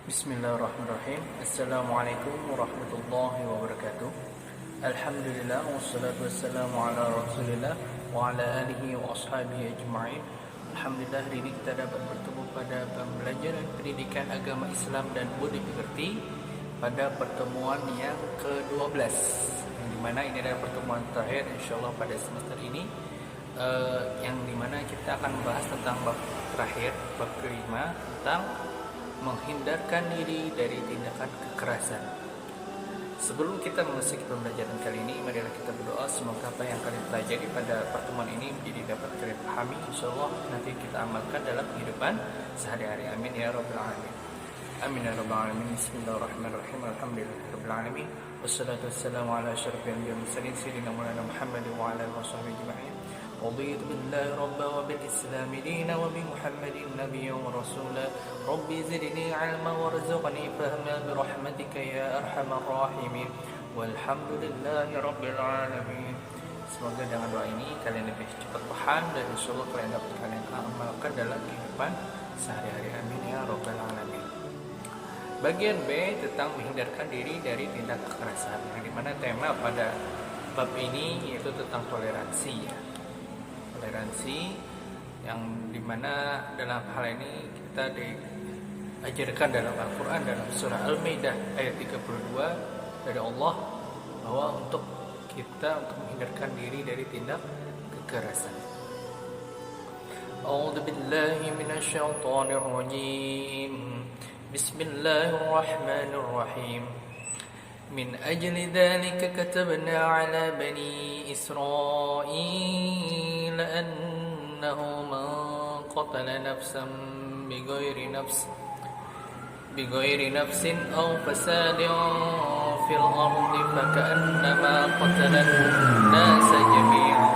Bismillahirrahmanirrahim. Assalamualaikum warahmatullahi wabarakatuh. Alhamdulillah wassalatu wassalamu ala Rasulillah wa ala alihi wa ashabihi ajma'in. Alhamdulillah, hari ini kita dapat bertemu pada pembelajaran pendidikan agama Islam dan budi pekerti pada pertemuan yang ke-12, yang dimana ini adalah pertemuan terakhir insyaallah pada semester ini, yang dimana kita akan membahas tentang bab terakhir, bab kelima, tentang menghindarkan diri dari tindakan kekerasan. Sebelum kita memasuki pembelajaran kali ini, marilah kita berdoa semoga apa yang kalian pelajari pada pertemuan ini menjadi dapat kalian pahami, insyaallah nanti kita amalkan dalam kehidupan sehari-hari. Amin ya rabbal alamin. Amin ya rabbal alamin. Bismillahirrahmanirrahim. Alhamdulillahirabbil alamin. Wassalatu wassalamu ala asyrafil anbiya'i wal mursalin sayyidina Maulana Muhammad wa ala alihi washabbihi ajma'in. رضيت بالله ربا وبالإسلام دينا وبمحمد نبيا ورسولا ربي زدني علما وارزقني فهما برحمتك يا أرحم الراحمين والحمد لله رب العالمين. Semoga dengan doa ini kalian lebih cepat paham dan insyaallah kalian dapat kalian amalkan dalam kehidupan sehari-hari. Amin ya rabbal alamin. Bagian B tentang menghindarkan diri dari tindak kekerasan, yang dimana tema pada bab ini yaitu tentang toleransi, ya. Toleransi yang dimana dalam hal ini kita diajarkan dalam Al-Quran dalam surah Al-Maidah ayat 32 dari Allah bahwa untuk menghindarkan diri dari tindak kekerasan. A'udzu billahi minasyaitonir rajim. Bismillahirrahmanirrahim. من أجل ذلك كتبنا على بني إسرائيل أنه من قتل نفسا بغير نفس أو فساد في الأرض فكأنما قتل الناس جميعا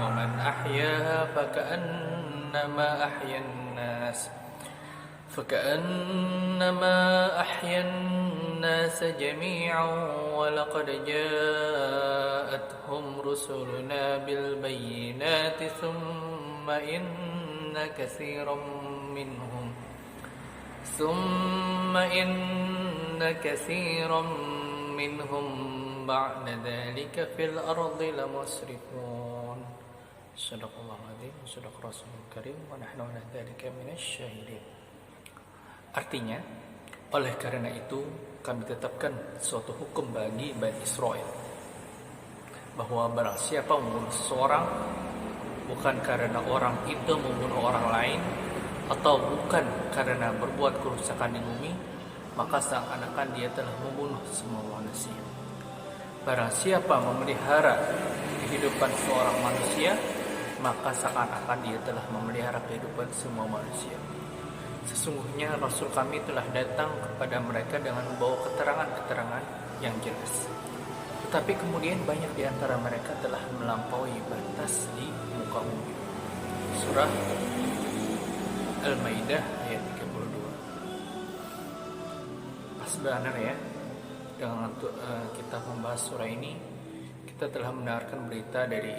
ومن أحياها فكأنما أحيا الناس جميعا ولقد جاءتهم رسلنا بالبينات ثم إن كثيرا منهم بعد ذلك في الأرض لمسرفون. صدق الله العظيم وصدق رسوله الكريم ونحن على ذلك من الشاهدين. Artinya, oleh karena itu kami tetapkan suatu hukum bagi Bani Israel, bahwa barang siapa membunuh seseorang bukan karena orang itu membunuh orang lain atau bukan karena berbuat kerusakan di bumi, maka seakan-akan dia telah membunuh semua manusia. Barang siapa memelihara kehidupan seorang manusia, maka seakan-akan dia telah memelihara kehidupan semua manusia. Sesungguhnya Rasul kami telah datang kepada mereka dengan membawa keterangan-keterangan yang jelas. Tetapi kemudian banyak di antara mereka telah melampaui batas di muka bumi. Surah Al-Maidah ayat 32. Pas benar ya, dengan kita membahas surah ini, kita telah mendengarkan berita dari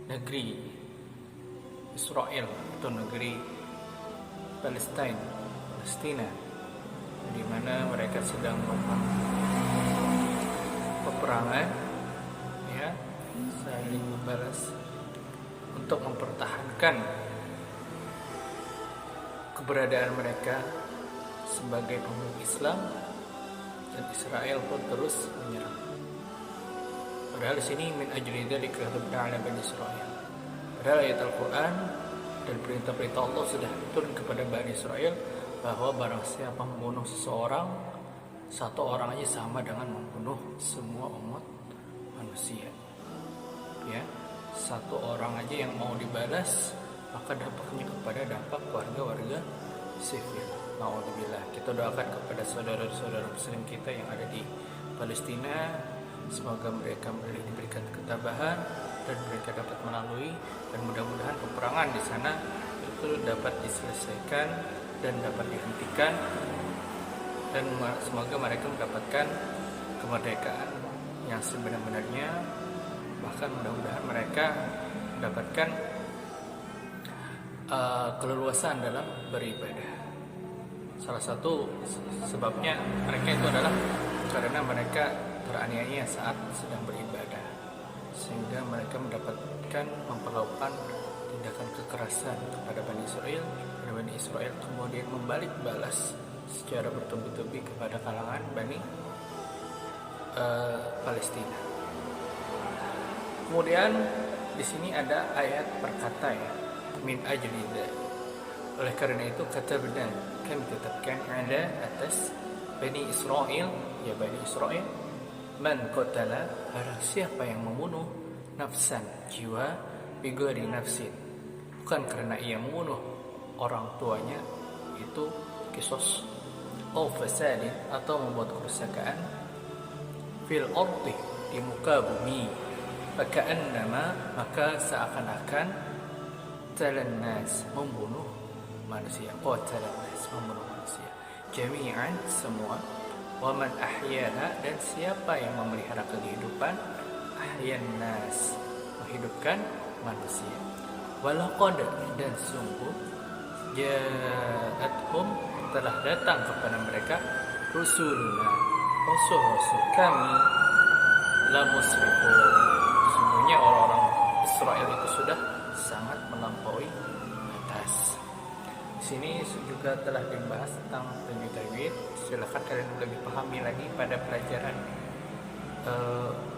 negeri Israel atau negeri Palestina, di mana mereka sedang peperangan, ya, saling membalas untuk mempertahankan keberadaan mereka sebagai pemeluk Islam, dan Israel pun terus menyerang. Padahal di sini min ajli dzalika katabna 'ala bani Israil. Padahal ayat Al-Quran dan perintah-perintah Allah sudah turun kepada Bani Israel bahwa barang siapa membunuh seseorang, satu orang aja sama dengan membunuh semua umat manusia. Ya, satu orang aja yang mau dibalas, maka dampaknya kepada dampak warga-warga sivil. Nauzubillah. Kita doakan kepada saudara-saudara muslim kita yang ada di Palestina, semoga mereka diberikan ketabahan dan mereka dapat melalui, dan mudah-mudahan peperangan di sana itu dapat diselesaikan dan dapat dihentikan, dan semoga mereka mendapatkan kemerdekaan yang sebenar-benarnya, bahkan mudah-mudahan mereka mendapatkan keleluasan dalam beribadah. Salah satu sebabnya mereka itu adalah karena mereka teraniaya saat sedang beribadah, sehingga mereka mendapatkan memperlakukan tindakan kekerasan kepada Bani Israel, dan Bani Israel kemudian membalik balas secara bertubi-tubi kepada kalangan Bani Palestina. Kemudian di sini ada ayat perkata ya, min ajli dzalik. Oleh karena itu katabna, kami tetapkan ada atas Bani Israel, ya Bani Israel, man qatala, barang siapa yang membunuh nafsan, jiwa, bighairi nafsin, bukan karena ia membunuh orang tuanya, itu kisos, au fasadin, atau membuat kerusakan, fil ardi, di muka bumi, faka'annama, maka seakan-akan talan nas, membunuh manusia, qatalan nas, membunuh manusia, jami'an, semua, wa man ahyaha, dan siapa yang memelihara kehidupan, ahyan nas, menghidupkan manusia, walaqad, dan sungguh, ja'athum, telah datang kepada mereka, rusuluna, rasul-rasul kami, la musrifun, sesungguhnya orang-orang Israel itu sudah sangat melampaui batas. Di sini juga telah dibahas tentang tajwid. Silakan kalian lebih pahami lagi pada pelajaran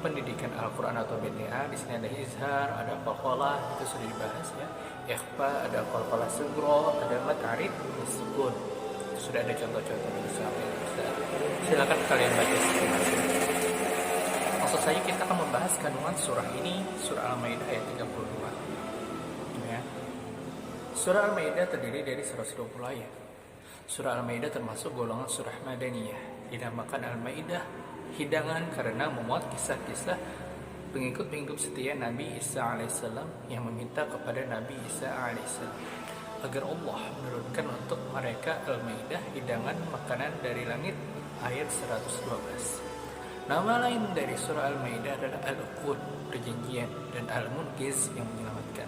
pendidikan Al-Quran atau BTA. Di sini ada izhar, ada qalqalah, itu sudah dibahas ya. Ikhfa, ada qalqalah sugro, ada mad arid, sukun. Sudah ada contoh-contoh di sana. Silakan kalian baca masing-masing. Maksud saya kita akan membahas kandungan surah ini, surah Al-Maidah ayat 32. Ya. Surah Al-Maidah terdiri dari 120 ayat. Surah Al-Maidah termasuk golongan surah Madaniyah. Dinamakan Al-Maidah hidangan karena memuat kisah-kisah pengikut-pengikut setia Nabi Isa alaihissalam yang meminta kepada Nabi Isa alaihissalam agar Allah menurunkan untuk mereka Al-Maidah, hidangan makanan dari langit, ayat 112. Nama lain dari surah Al-Maidah adalah Al-Uqud, perjanjian, dan Al-Munqiz, yang menyelamatkan.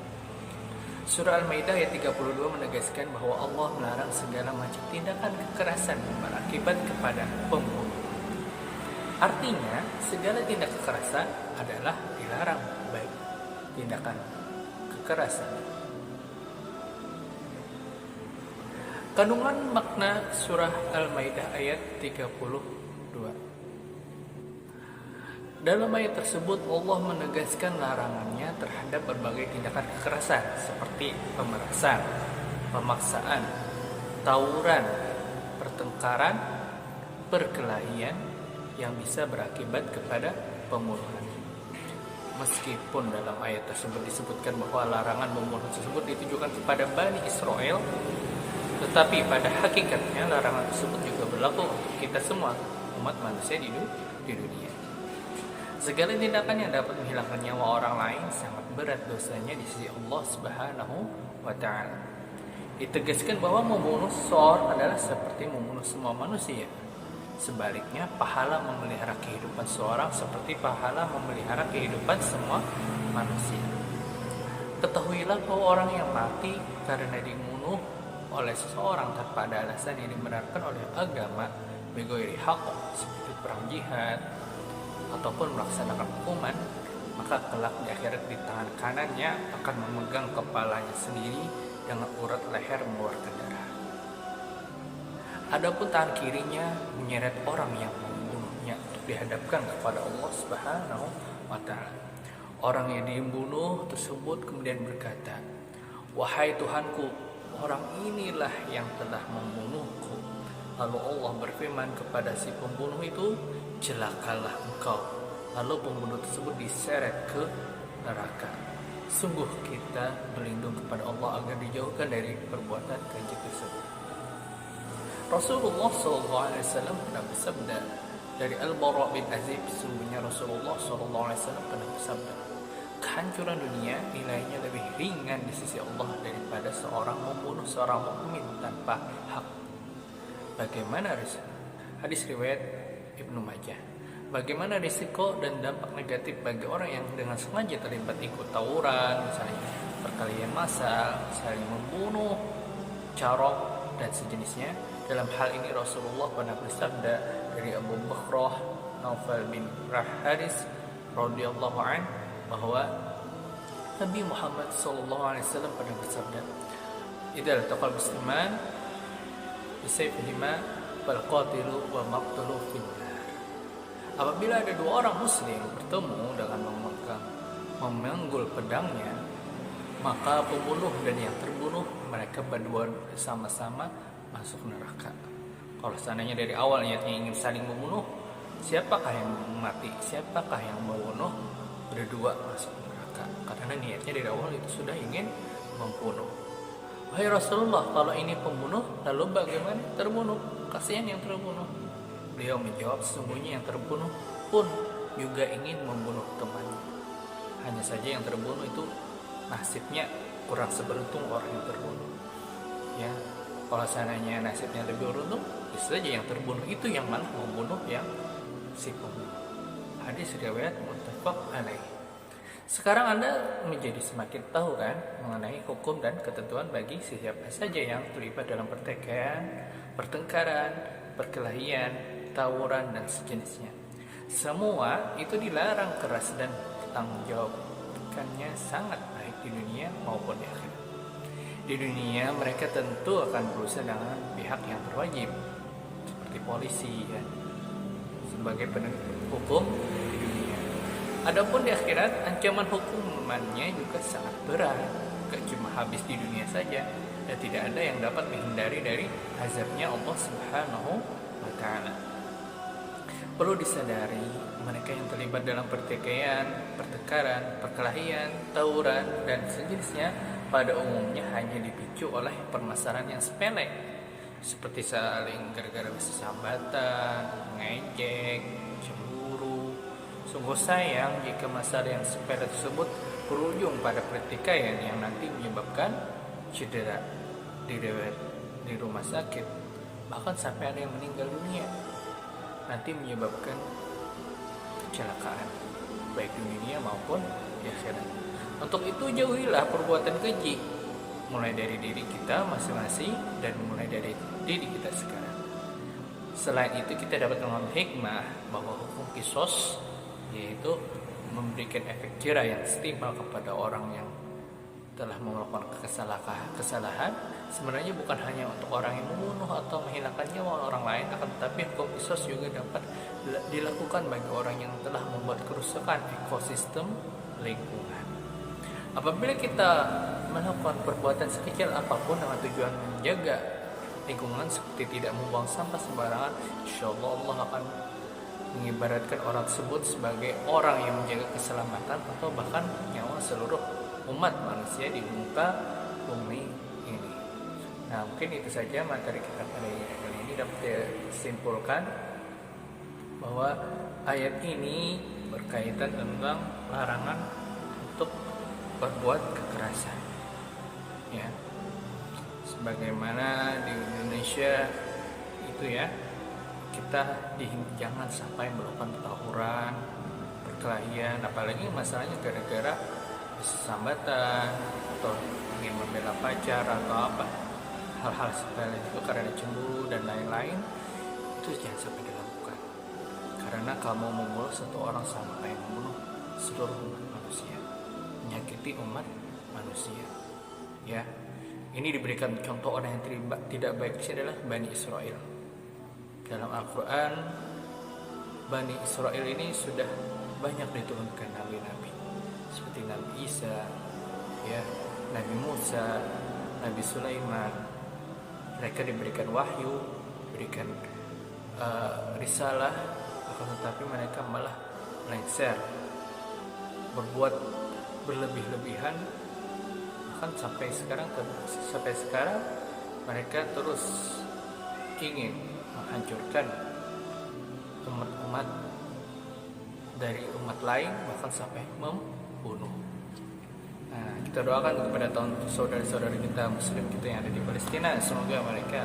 Surah Al-Maidah ayat 32 menegaskan bahwa Allah melarang segala macam tindakan kekerasan yang berakibat kepada pembunuh. Artinya, segala tindak kekerasan adalah dilarang, baik tindakan kekerasan. Kandungan makna surah Al-Maidah ayat 32. Dalam ayat tersebut Allah menegaskan larangannya terhadap berbagai tindakan kekerasan seperti pemerasan, pemaksaan, tawuran, pertengkaran, perkelahian yang bisa berakibat kepada pembunuhan. Meskipun dalam ayat tersebut disebutkan bahwa larangan membunuh tersebut ditujukan kepada Bani Israel, tetapi pada hakikatnya larangan tersebut juga berlaku untuk kita semua, umat manusia di dunia. Segala tindakan yang dapat menghilangkan nyawa orang lain sangat berat dosanya di sisi Allah Subhanahu wa Ta'ala. Ditegaskan bahwa membunuh seseorang adalah seperti membunuh semua manusia. Sebaliknya, pahala memelihara kehidupan seorang seperti pahala memelihara kehidupan semua manusia. Ketahuilah bahwa orang yang mati karena dibunuh oleh seseorang tanpa ada alasan yang dibenarkan oleh agama, bighairi haq, seperti perang jihad ataupun melaksanakan hukuman, maka kelak di akhirat di tangan kanannya akan memegang kepalanya sendiri dengan urat leher mengeluarkan darah. Adapun tangan kirinya menyeret orang yang membunuhnya untuk dihadapkan kepada Allah Subhanahu wa Ta'ala. Orang yang dibunuh tersebut kemudian berkata, "Wahai Tuhanku, orang inilah yang telah membunuhku." Lalu Allah berfirman kepada si pembunuh itu, "Celakalah engkau." Lalu pembunuh tersebut diseret ke neraka. Sungguh kita berlindung kepada Allah agar dijauhkan dari perbuatan keji tersebut. Rasulullah SAW pernah bersabda dari Al-Bara' bin Azib, sesungguhnya Rasulullah SAW pernah bersabda, kehancuran dunia nilainya lebih ringan di sisi Allah daripada seorang membunuh seorang mukmin tanpa hak. Bagaimana hadis riwayat Ibnu Majah. Bagaimana risiko dan dampak negatif bagi orang yang dengan sengaja terlibat ikut tawuran, misalnya perkelahian massal, saling membunuh, carok dan sejenisnya, Dalam hal ini Rasulullah pernah bersabda dari Abu Bakhrah Naufal bin Haris radhiyallahu an bahwa Nabi Muhammad SAW pernah bersabda, "Idzal taqal musliman bisayfihima fal qatilu wa maqtulu finnar." Apabila ada dua orang muslim bertemu dengan memanggul pedangnya, maka pembunuh dan yang terbunuh mereka berdua sama-sama masuk neraka. Kalau seandainya dari awal niatnya ingin saling membunuh, siapakah yang mati, siapakah yang membunuh, berdua masuk neraka. Karena niatnya dari awal itu sudah ingin membunuh. Wahai Rasulullah, kalau ini pembunuh, lalu bagaimana terbunuh? Kasihan yang terbunuh. Beliau menjawab, sesungguhnya yang terbunuh pun juga ingin membunuh temannya. Hanya saja yang terbunuh itu nasibnya kurang seberuntung orang yang terbunuh. Ya, kalau seandainya nasibnya lebih beruntung, bisa saja yang terbunuh itu yang malah membunuh yang si pembunuh. Hadis riwayat muttafaq alaih. Sekarang Anda menjadi semakin tahu kan mengenai hukum dan ketentuan bagi siapa saja yang terlibat dalam pertikaian, pertengkaran, perkelahian, tawuran dan sejenisnya. Semua itu dilarang keras dan bertanggung jawabkannya sangat baik di dunia maupun di akhirat. Di dunia mereka tentu akan berusaha dengan pihak yang berwajib seperti polisi ya, sebagai penegak hukum di dunia. Adapun di akhirat ancaman hukumannya juga sangat berat, gak cuma habis di dunia saja, dan tidak ada yang dapat menghindari dari azabnya Allah Subhanahu wa Ta'ala. Perlu disadari, mereka yang terlibat dalam pertikaian, pertengkaran, perkelahian, tawuran dan sejenisnya pada umumnya hanya dipicu oleh permasalahan yang sepele, seperti saling gara-gara sambatan, ngejek, cemburu. Sungguh sayang jika masalah yang sepele tersebut berujung pada pertikaian yang nanti menyebabkan cedera, dirawat di rumah sakit, bahkan sampai ada yang meninggal dunia, nanti menyebabkan kecelakaan baik di dunia maupun di akhirat. Untuk itu jauhilah perbuatan keji, mulai dari diri kita masing-masing dan mulai dari diri kita sekarang. Selain itu kita dapat mengambil hikmah bahwa hukum qisas, yaitu memberikan efek jerah yang setimpal kepada orang yang telah melakukan kesalahan, sebenarnya bukan hanya untuk orang yang membunuh atau menghilangkan nyawa orang lain, akan tetapi hukum qisas juga dapat dilakukan bagi orang yang telah membuat kerusakan ekosistem lingkungan. Apabila kita melakukan perbuatan sekecil apapun dengan tujuan menjaga lingkungan seperti tidak membuang sampah sembarangan, insyaallah Allah akan mengibaratkan orang tersebut sebagai orang yang menjaga keselamatan atau bahkan nyawa seluruh umat manusia di muka bumi ini. Nah, mungkin itu saja materi kita kali ini dapat disimpulkan bahwa ayat ini berkaitan tentang larangan untuk berbuat kekerasan. Ya. Sebagaimana di Indonesia itu ya, kita jangan sampai melakukan tawuran, perkelahian, apalagi masalahnya gara-gara sambatan atau ingin membela pacar atau apa, hal-hal sepele itu karena cemburu dan lain-lain, itu jangan sampai dilakukan, karena kamu membunuh satu orang sama kayak membunuh seluruh umat manusia, menyakiti umat manusia. Ya, ini diberikan contoh orang yang tidak baik di sini adalah Bani Israel. Dalam Al-Quran, Bani Israel ini sudah banyak diturunkan nabi-nabi seperti Nabi Isa, ya, Nabi Musa, Nabi Sulaiman. Mereka diberikan wahyu, diberikan risalah, akan tetapi mereka malah lengser, berbuat berlebih-lebihan, bahkan sampai sekarang mereka terus ingin menghancurkan umat-umat dari umat lain, bahkan sampai membunuh. Nah, kita doakan kepada saudara-saudara kita Muslim kita yang ada di Palestina, semoga mereka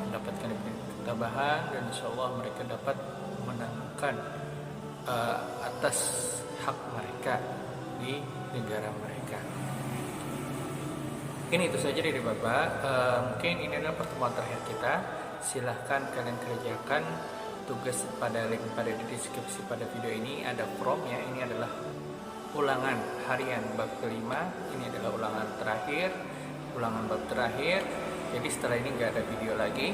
mendapatkan ketabahan dan insyaallah mereka dapat memenangkan atas hak mereka di negara mereka. Mungkin itu saja dari Bapak. Mungkin ini adalah pertemuan terakhir kita silahkan kalian kerjakan tugas pada link pada deskripsi pada video ini. Ada from ya, ini adalah ulangan harian bab kelima, ini adalah ulangan terakhir, ulangan bab terakhir. Jadi setelah ini nggak ada video lagi.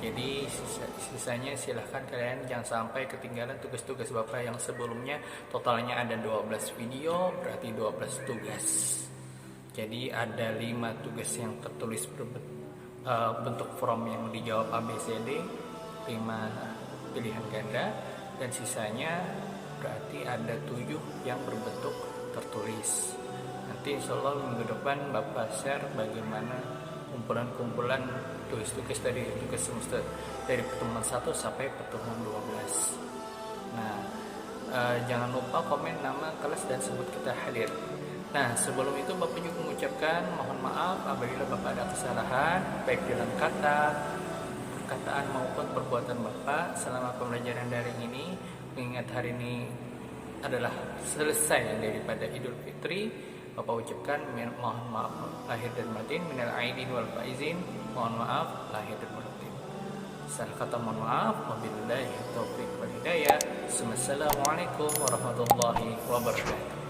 Jadi sisanya silahkan kalian jangan sampai ketinggalan tugas-tugas Bapak yang sebelumnya. Totalnya ada 12 video, berarti 12 tugas. Jadi ada 5 tugas yang tertulis bentuk form yang dijawab ABCD, 5 pilihan ganda, dan sisanya berarti ada 7 yang berbentuk tertulis. Nanti insya Allah minggu depan Bapak share bagaimana kumpulan-kumpulan tugas-tugas dari tugas semester dari pertemuan 1 sampai pertemuan 12. Nah, jangan lupa komen nama kelas dan sebut kita hadir. Nah, sebelum itu Bapak juga mengucapkan mohon maaf apabila Bapak ada kesalahan baik dalam kata, perkataan maupun perbuatan Bapak selama pembelajaran daring ini. Mengingat hari ini adalah selesai daripada Idul Fitri, Bapak ucapkan mohon maaf lahir dan batin, minal aidin wal faizin, mohon maaf lahir dan batin. Salah kata mohon maaf, wabillahi taufiq wal hidayah. Assalamualaikum warahmatullahi wabarakatuh.